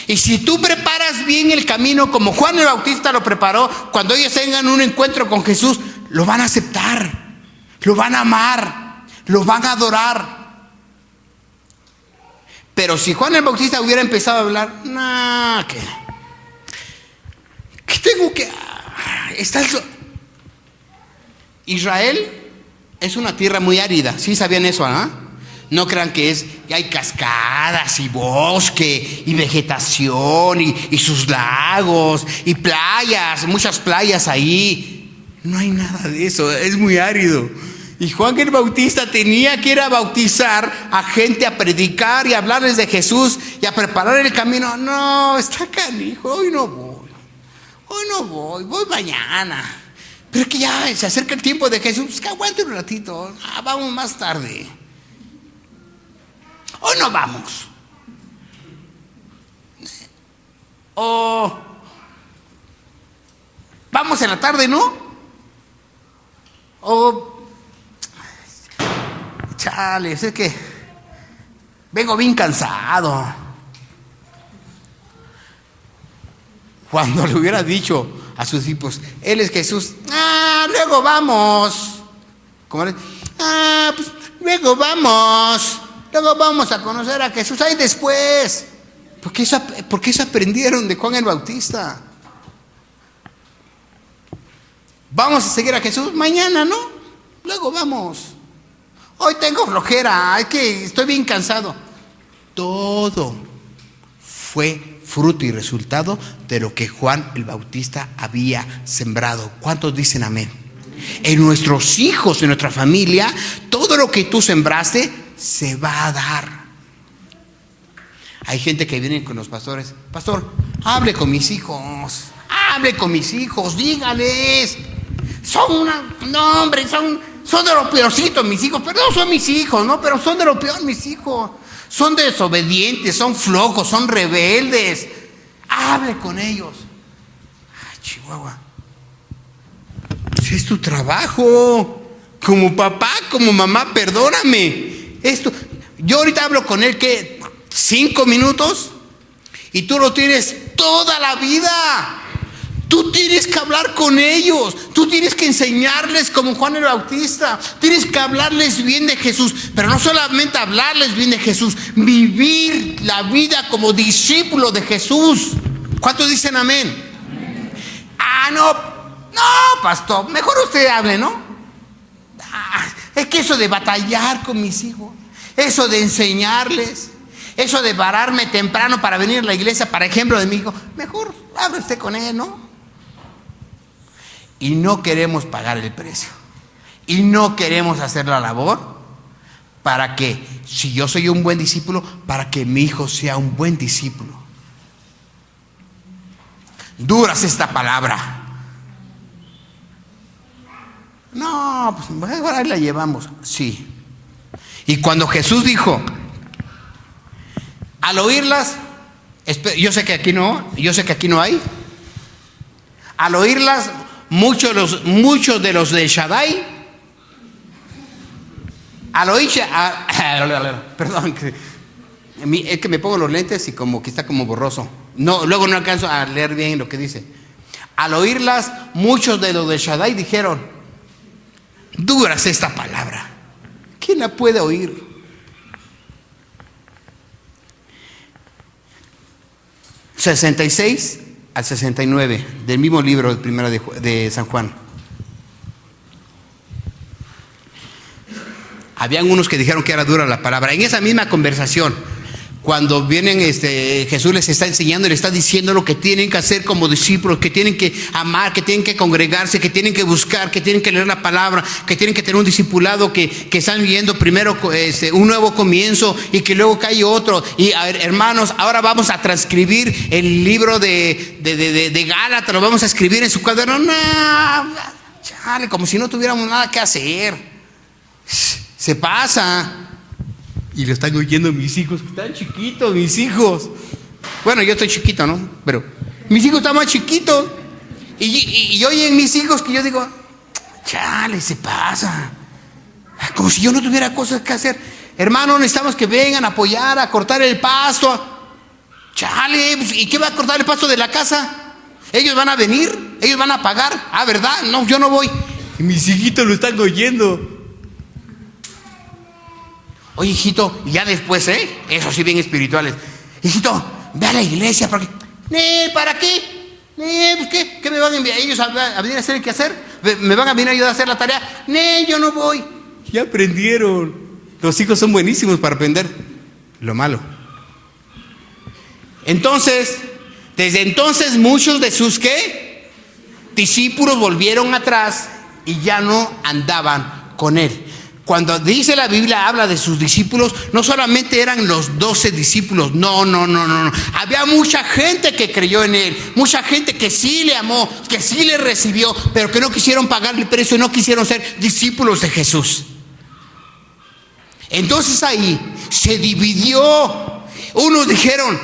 Y si tú preparas bien el camino como Juan el Bautista lo preparó, cuando ellos tengan un encuentro con Jesús, lo van a aceptar, lo van a amar, lo van a adorar. Pero si Juan el Bautista hubiera empezado a hablar, ¿qué tengo que...? Israel es una tierra muy árida, ¿sí sabían eso? No crean que hay cascadas y bosque y vegetación y sus lagos y playas, muchas playas ahí. No hay nada de eso, es muy árido. Y Juan el Bautista tenía que ir a bautizar a gente, a predicar y a hablarles de Jesús y a preparar el camino. No, está canijo, hoy no voy, voy mañana. Pero es que ya se acerca el tiempo de Jesús, pues que aguante un ratito, vamos más tarde. Hoy no vamos. O vamos en la tarde, ¿no? O chale, es que vengo bien cansado. Cuando le hubiera dicho a sus discípulos, Él es Jesús, luego vamos. ¿Cómo le? Pues luego vamos a conocer a Jesús, ahí después. Porque eso aprendieron de Juan el Bautista. Vamos a seguir a Jesús mañana, ¿no? Luego vamos. Hoy tengo flojera, es que estoy bien cansado. Todo fue fruto y resultado de lo que Juan el Bautista había sembrado. ¿Cuántos dicen amén? En nuestros hijos, en nuestra familia, todo lo que tú sembraste se va a dar. Hay gente que viene con los pastores, pastor, hable con mis hijos, dígales. Son de lo peorcito mis hijos, pero no son mis hijos, ¿no? Pero son de lo peor mis hijos. Son desobedientes, son flojos, son rebeldes. Hable con ellos. Ay, Chihuahua. Es tu trabajo. Como papá, como mamá, perdóname. Yo ahorita hablo con él, ¿qué? 5 minutos. Y tú lo tienes toda la vida. Tú tienes que hablar con ellos, tú tienes que enseñarles como Juan el Bautista, tienes que hablarles bien de Jesús, pero no solamente hablarles bien de Jesús, vivir la vida como discípulo de Jesús. ¿Cuántos dicen amén? No, pastor, mejor usted hable, ¿no? Es que eso de batallar con mis hijos, eso de enseñarles, eso de pararme temprano para venir a la iglesia, para ejemplo de mi hijo, mejor hable usted con él, ¿no? Y no queremos pagar el precio. Y no queremos hacer la labor para que, si yo soy un buen discípulo, para que mi hijo sea un buen discípulo. Duras esta palabra. No, pues ahora la llevamos. Sí. Y cuando Jesús dijo, al oírlas, yo sé que aquí no hay. Al oírlas, muchos de los del Shaddai, perdón, es que me pongo los lentes y como que está como borroso. No, luego no alcanzo a leer bien lo que dice. Al oírlas, muchos de los del Shaddai dijeron, dura es esta palabra, ¿quién la puede oír? 66 al 69 del mismo libro de Primera de San Juan. Habían unos que dijeron que era dura la palabra. En esa misma conversación, cuando vienen, Jesús les está enseñando y les está diciendo lo que tienen que hacer como discípulos, que tienen que amar, que tienen que congregarse, que tienen que buscar, que tienen que leer la palabra, que tienen que tener un discipulado, que están viendo primero un nuevo comienzo y que luego cae otro. Y hermanos, ahora vamos a transcribir el libro de Gálatas, lo vamos a escribir en su cuaderno. Chale, como si no tuviéramos nada que hacer. Se pasa. Y lo están oyendo mis hijos, están chiquitos mis hijos. Bueno, yo estoy chiquito, ¿no? Pero mis hijos están más chiquitos. Y oyen mis hijos que yo digo, chale, se pasa. Como si yo no tuviera cosas que hacer. Hermano, necesitamos que vengan a apoyar, a cortar el pasto. Chale, ¿y qué va a cortar el pasto de la casa? ¿Ellos van a venir? ¿Ellos van a pagar? ¿Verdad? No, yo no voy. Y mis hijitos lo están oyendo. Oye, hijito, y ya después, eso sí, bien espirituales. Hijito, ve a la iglesia, porque... ¿Para qué? Pues, ¿qué me van a enviar ellos a venir a hacer el quehacer? ¿Me van a venir a ayudar a hacer la tarea? Yo no voy. Ya aprendieron. Los hijos son buenísimos para aprender lo malo. Entonces, desde entonces muchos de sus, discípulos volvieron atrás y ya no andaban con él. Cuando dice la Biblia, habla de sus discípulos, no solamente eran los 12 discípulos, no. Había mucha gente que creyó en él, mucha gente que sí le amó, que sí le recibió, pero que no quisieron pagar el precio, no quisieron ser discípulos de Jesús. Entonces ahí se dividió. Unos dijeron,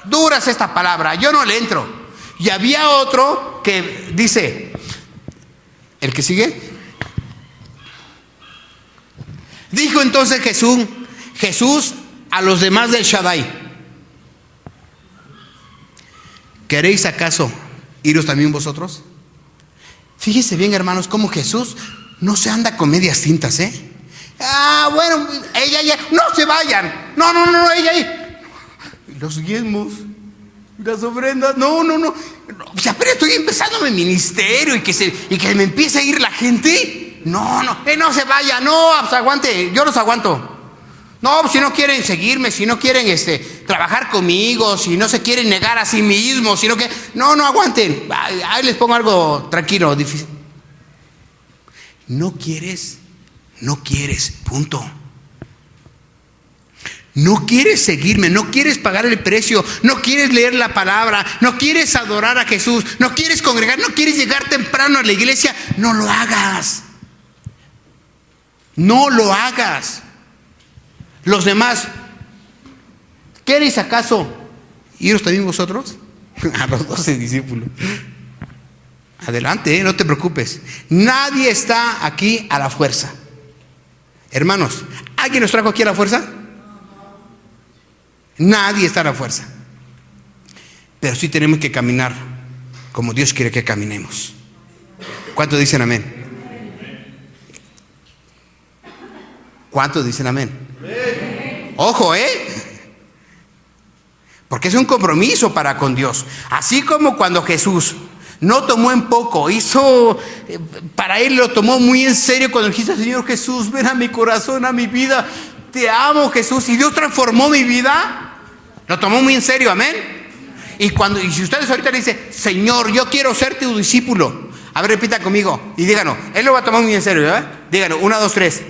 dura es esta palabra, yo no le entro. Y había otro que dice, ¿el que sigue? Dijo entonces Jesús a los demás del Shaddai: ¿queréis acaso iros también vosotros? Fíjense bien, hermanos, cómo Jesús no se anda con medias tintas, bueno, ella, no se vayan. No, ella ahí. Los diezmos, las ofrendas, no. O sea, pero estoy empezando mi ministerio y que me empiece a ir la gente. No se vaya, pues aguante, yo los aguanto. No, pues si no quieren seguirme, si no quieren trabajar conmigo, si no se quieren negar a sí mismos, si no que no aguanten. Ahí les pongo algo tranquilo, difícil. No quieres, punto. No quieres seguirme, no quieres pagar el precio, no quieres leer la palabra, no quieres adorar a Jesús, no quieres congregar, no quieres llegar temprano a la iglesia, no lo hagas. No lo hagas. Los demás, ¿queréis acaso iros también vosotros? A los 12 discípulos. Adelante, no te preocupes. Nadie está aquí a la fuerza. Hermanos, ¿alguien nos trajo aquí a la fuerza? Nadie está a la fuerza. Pero sí tenemos que caminar como Dios quiere que caminemos. ¿Cuántos dicen amén? ¿Cuántos dicen amén? Ojo, porque es un compromiso para con Dios. Así como cuando Jesús no tomó en poco, para él lo tomó muy en serio cuando dijiste: Señor Jesús, ven a mi corazón, a mi vida, te amo, Jesús, y Dios transformó mi vida, lo tomó muy en serio, amén. Y si ustedes ahorita le dicen: Señor, yo quiero ser tu discípulo, a ver, repita conmigo y díganos, él lo va a tomar muy en serio, díganos, 1, 2, 3.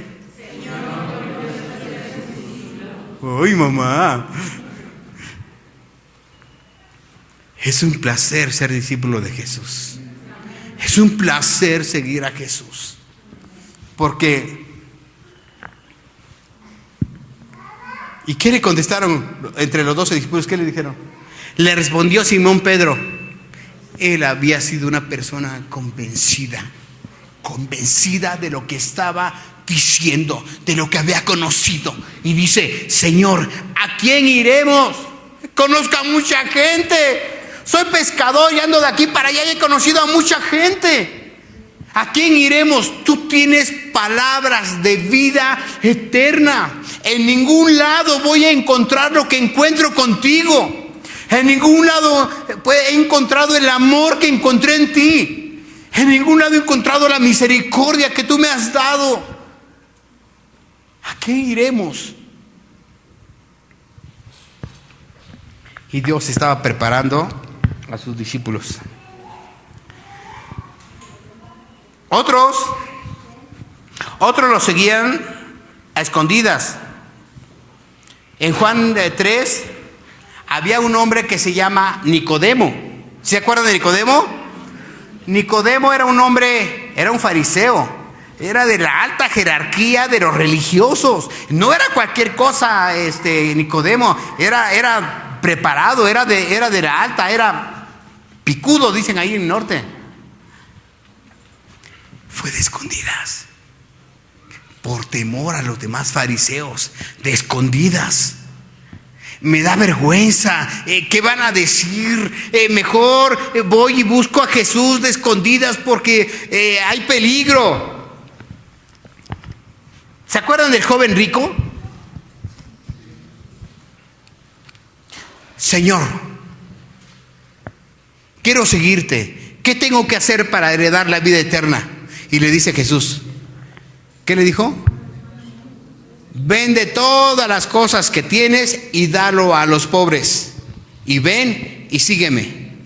¡Ay, mamá! Es un placer ser discípulo de Jesús. Es un placer seguir a Jesús. Porque... ¿Y qué le contestaron entre los 12 discípulos? ¿Qué le dijeron? Le respondió Simón Pedro. Él había sido una persona convencida de lo que estaba diciendo, de lo que había conocido. Y dice: Señor, ¿a quién iremos? Conozco a mucha gente. Soy pescador y ando de aquí para allá y he conocido a mucha gente. ¿A quién iremos? Tú tienes palabras de vida eterna. En ningún lado voy a encontrar lo que encuentro contigo. En ningún lado he encontrado el amor que encontré en ti. En ningún lado he encontrado la misericordia que tú me has dado. ¿A qué iremos? Y Dios estaba preparando a sus discípulos. Otros los seguían a escondidas. En Juan 3 había un hombre que se llama Nicodemo. ¿Se acuerdan de Nicodemo? Nicodemo era un hombre, era un fariseo. Era de la alta jerarquía de los religiosos. No era cualquier cosa, Nicodemo. Era preparado, era de la alta, era picudo, dicen ahí en el norte. Fue de escondidas, por temor a los demás fariseos, de escondidas. Me da vergüenza, ¿qué van a decir? Mejor voy y busco a Jesús de escondidas porque hay peligro. ¿Se acuerdan del joven rico? Señor, quiero seguirte. ¿Qué tengo que hacer para heredar la vida eterna? Y le dice Jesús, ¿qué le dijo? Vende todas las cosas que tienes y dalo a los pobres. Y ven y sígueme.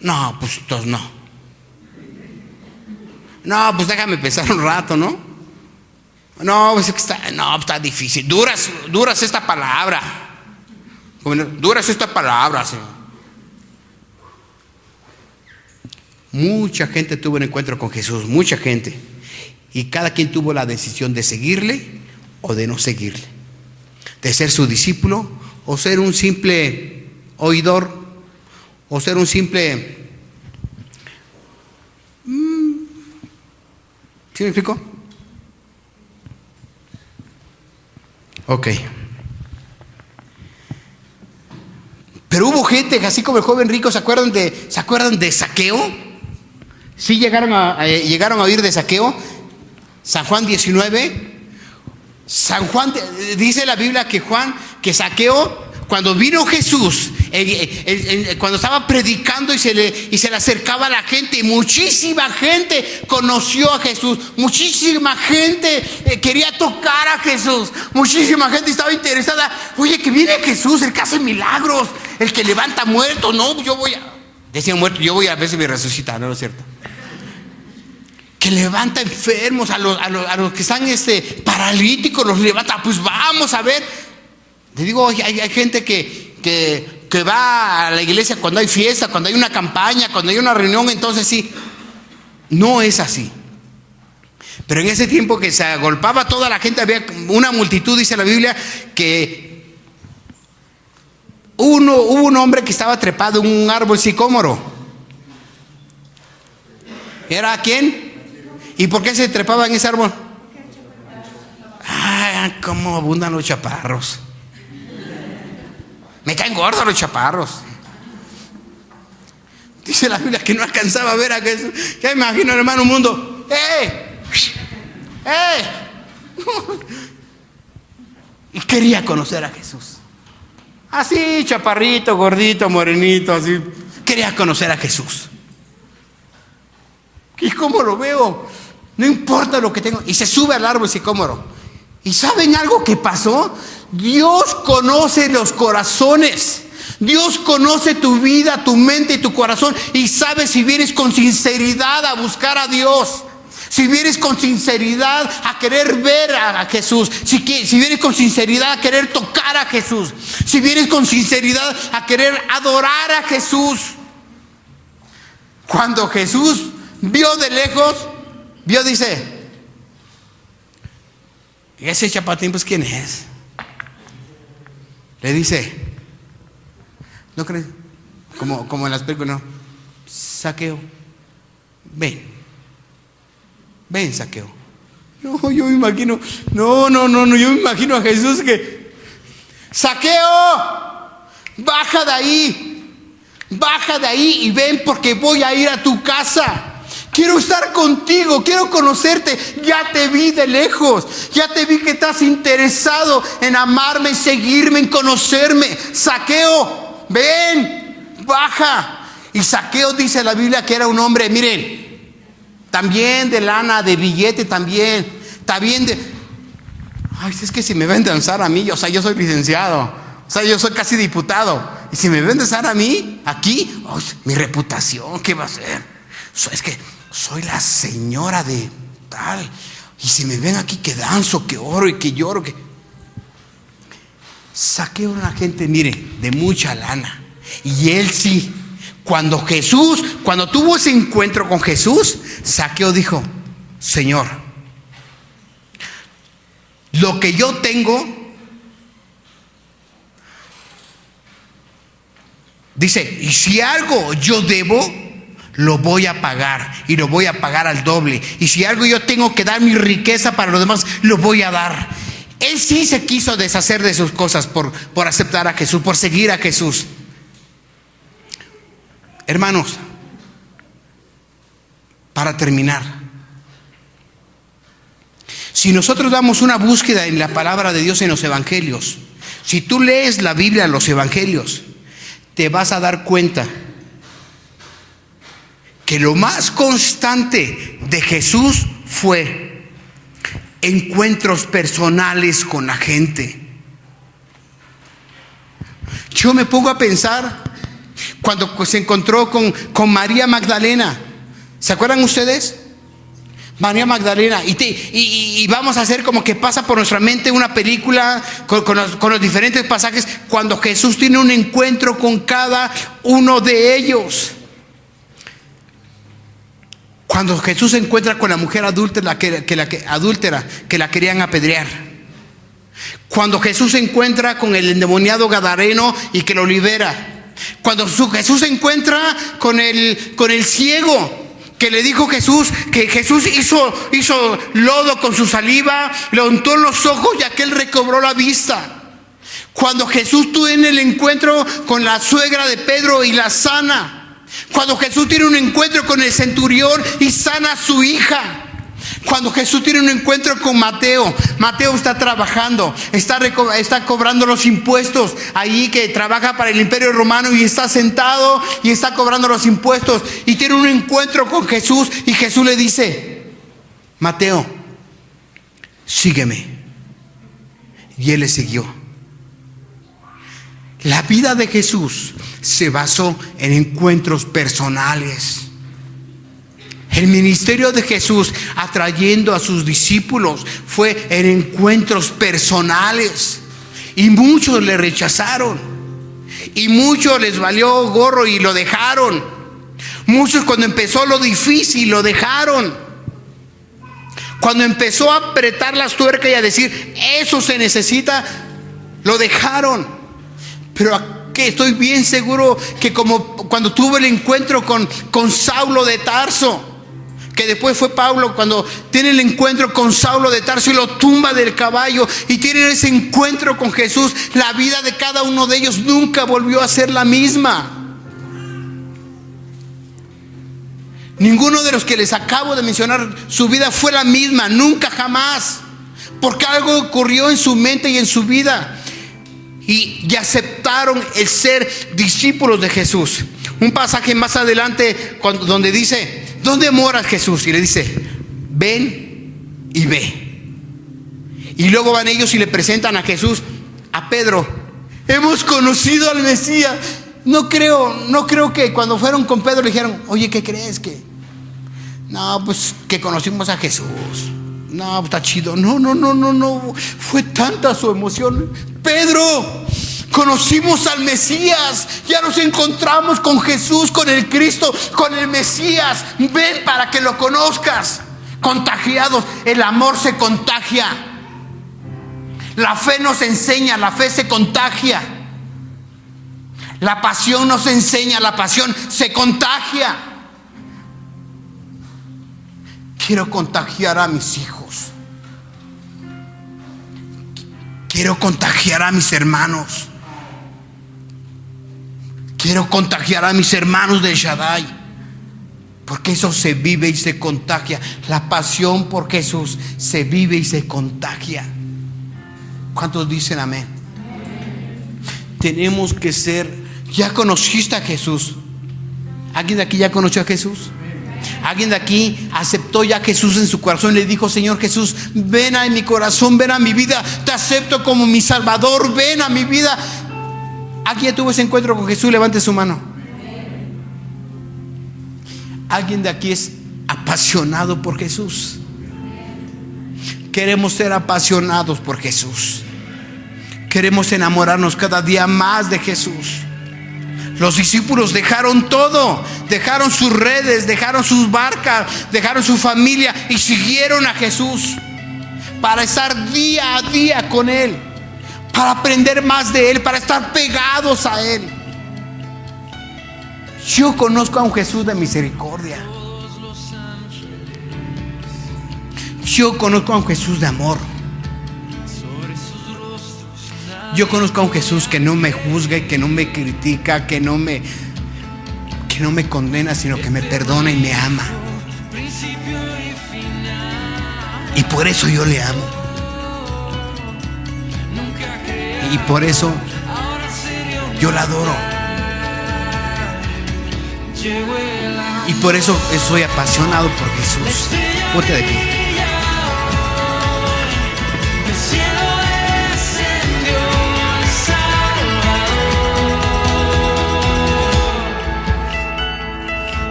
No, pues entonces no. No, pues déjame pensar un rato, ¿no? No, pues está difícil. Duras esta palabra. Duras esta palabra, Señor. Mucha gente tuvo un encuentro con Jesús, mucha gente. Y cada quien tuvo la decisión de seguirle o de no seguirle. De ser su discípulo o ser un simple oidor o ser un simple... ¿Sí me explico? Ok. Pero hubo gente, así como el joven rico, ¿se acuerdan de Zaqueo? Sí llegaron a oír de Zaqueo. San Juan 19. San Juan, dice la Biblia que Zaqueo, cuando vino Jesús, cuando estaba predicando y se le acercaba a la gente, muchísima gente conoció a Jesús, muchísima gente quería tocar a Jesús, muchísima gente estaba interesada. Oye, que viene Jesús, el que hace milagros, el que levanta muertos. No, decían muertos, yo voy a ver si me resucita, no es cierto. Que levanta enfermos, a los que están paralíticos, los levanta. Pues vamos a ver. Te digo, hay gente que va a la iglesia cuando hay fiesta, cuando hay una campaña, cuando hay una reunión, entonces sí. No es así. Pero en ese tiempo que se agolpaba toda la gente, había una multitud, dice la Biblia, que hubo un hombre que estaba trepado en un árbol sicómoro. ¿Era quién? ¿Y por qué se trepaba en ese árbol? Ah, cómo abundan los chaparros. Me caen gordos los chaparros. Dice la Biblia que no alcanzaba a ver a Jesús. Ya me imagino, hermano, un mundo. Y quería conocer a Jesús. Así, chaparrito, gordito, morenito, así. Quería conocer a Jesús. ¿Y cómo lo veo? No importa lo que tengo. Y se sube al árbol sicómoro. ¿Y saben algo que pasó? Dios conoce los corazones. Dios conoce tu vida, tu mente y tu corazón. Y sabe si vienes con sinceridad a buscar a Dios. Si vienes con sinceridad a querer ver a Jesús. Si vienes con sinceridad a querer tocar a Jesús. Si vienes con sinceridad a querer adorar a Jesús. Cuando Jesús vio de lejos, dice, ese chapatín, pues ¿quién es? Le dice, ¿no crees? Como en las películas, no. Zaqueo, ven, Zaqueo. No, yo me imagino, no, yo me imagino a Jesús que, Zaqueo, baja de ahí y ven porque voy a ir a tu casa. Quiero estar contigo, quiero conocerte. Ya te vi de lejos, ya te vi que estás interesado en amarme, en seguirme, en conocerme. Zaqueo, ven, baja. Y Zaqueo, dice la Biblia, que era un hombre, miren, también de lana, de billete también de... Ay, es que si me ven danzar a mí, o sea, yo soy licenciado, o sea, yo soy casi diputado. Y si me ven danzar a mí, aquí, oh, mi reputación, ¿qué va a ser? Es que soy la señora de tal. Y si me ven aquí que danzo, que oro y que lloro, que... Zaqueo a una gente, mire, de mucha lana. Y él sí, cuando tuvo ese encuentro con Jesús, Zaqueo dijo, Señor, lo que yo tengo, dice, y si algo yo debo, lo voy a pagar, y lo voy a pagar al doble. Y si algo yo tengo que dar mi riqueza para los demás, lo voy a dar. Él sí se quiso deshacer de sus cosas por aceptar a Jesús, por seguir a Jesús. Hermanos, para terminar, si nosotros damos una búsqueda en la palabra de Dios en los evangelios, si tú lees la Biblia en los evangelios, te vas a dar cuenta que lo más constante de Jesús fue encuentros personales con la gente. Yo me pongo a pensar cuando se encontró con María Magdalena. ¿Se acuerdan ustedes? María Magdalena. Y vamos a hacer como que pasa por nuestra mente una película con los diferentes pasajes cuando Jesús tiene un encuentro con cada uno de ellos. Cuando Jesús se encuentra con la mujer adúltera que la querían apedrear. Cuando Jesús se encuentra con el endemoniado gadareno y que lo libera. Cuando Jesús se encuentra con el ciego que le dijo Jesús, que Jesús hizo lodo con su saliva, le untó en los ojos y aquel recobró la vista. Cuando Jesús tuvo en el encuentro con la suegra de Pedro y la sana. Cuando Jesús tiene un encuentro con el centurión y sana a su hija. Cuando Jesús tiene un encuentro con Mateo. Mateo está trabajando, está cobrando los impuestos ahí, que trabaja para el Imperio Romano y está sentado y está cobrando los impuestos y tiene un encuentro con Jesús y Jesús le dice: Mateo, sígueme. Y él le siguió. La vida de Jesús se basó en encuentros personales. El ministerio de Jesús atrayendo a sus discípulos fue en encuentros personales. Y muchos le rechazaron. Y muchos les valió gorro y lo dejaron. Muchos, cuando empezó lo difícil, lo dejaron. Cuando empezó a apretar las tuercas y a decir eso se necesita, lo dejaron. Pero que estoy bien seguro que como cuando tuvo el encuentro con Saulo de Tarso, que después fue Pablo, cuando tiene el encuentro con Saulo de Tarso y lo tumba del caballo y tiene ese encuentro con Jesús, la vida de cada uno de ellos nunca volvió a ser la misma. Ninguno de los que les acabo de mencionar, su vida fue la misma, nunca, jamás, porque algo ocurrió en su mente y en su vida. Y aceptaron el ser discípulos de Jesús. Un pasaje más adelante donde dice: ¿dónde moras, Jesús? Y le dice: ven y ve. Y luego van ellos y le presentan a Jesús, a Pedro: hemos conocido al Mesías. No creo que cuando fueron con Pedro le dijeron: oye, ¿qué crees que? No, pues que conocimos a Jesús. No, está chido. No. Fue tanta su emoción. Pedro, conocimos al Mesías. Ya nos encontramos con Jesús, con el Cristo, con el Mesías. Ven para que lo conozcas. Contagiados. El amor se contagia. La fe nos enseña, la fe se contagia. La pasión nos enseña, la pasión se contagia. Quiero contagiar a mis hijos. Quiero contagiar a mis hermanos. Quiero contagiar a mis hermanos de Shaddai. Porque eso se vive y se contagia. La pasión por Jesús se vive y se contagia. ¿Cuántos dicen amén? Tenemos que ser. ¿Ya conociste a Jesús? ¿Alguien de aquí ya conoció a Jesús? ¿Alguien de aquí aceptó ya a Jesús en su corazón y le dijo: Señor Jesús, ven a mi corazón, ven a mi vida, te acepto como mi Salvador, ven a mi vida? ¿Alguien tuvo ese encuentro con Jesús? Levante su mano. ¿Alguien de aquí es apasionado por Jesús? Queremos ser apasionados por Jesús. Queremos enamorarnos cada día más de Jesús. Los discípulos dejaron todo, dejaron sus redes, dejaron sus barcas, dejaron su familia y siguieron a Jesús para estar día a día con Él, para aprender más de Él, para estar pegados a Él. Yo conozco a un Jesús de misericordia. Yo conozco a un Jesús de amor. Yo conozco a un Jesús que no me juzga y que no me critica, que no me condena, sino que me perdona y me ama. Y por eso yo le amo. Y por eso yo la adoro. Y por eso soy apasionado por Jesús. Ponte de aquí.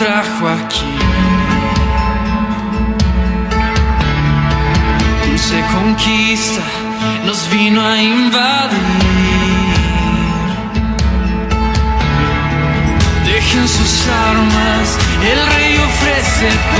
trajo aquí. Dulce conquista nos vino a invadir. Dejen sus armas, el rey ofrece paz.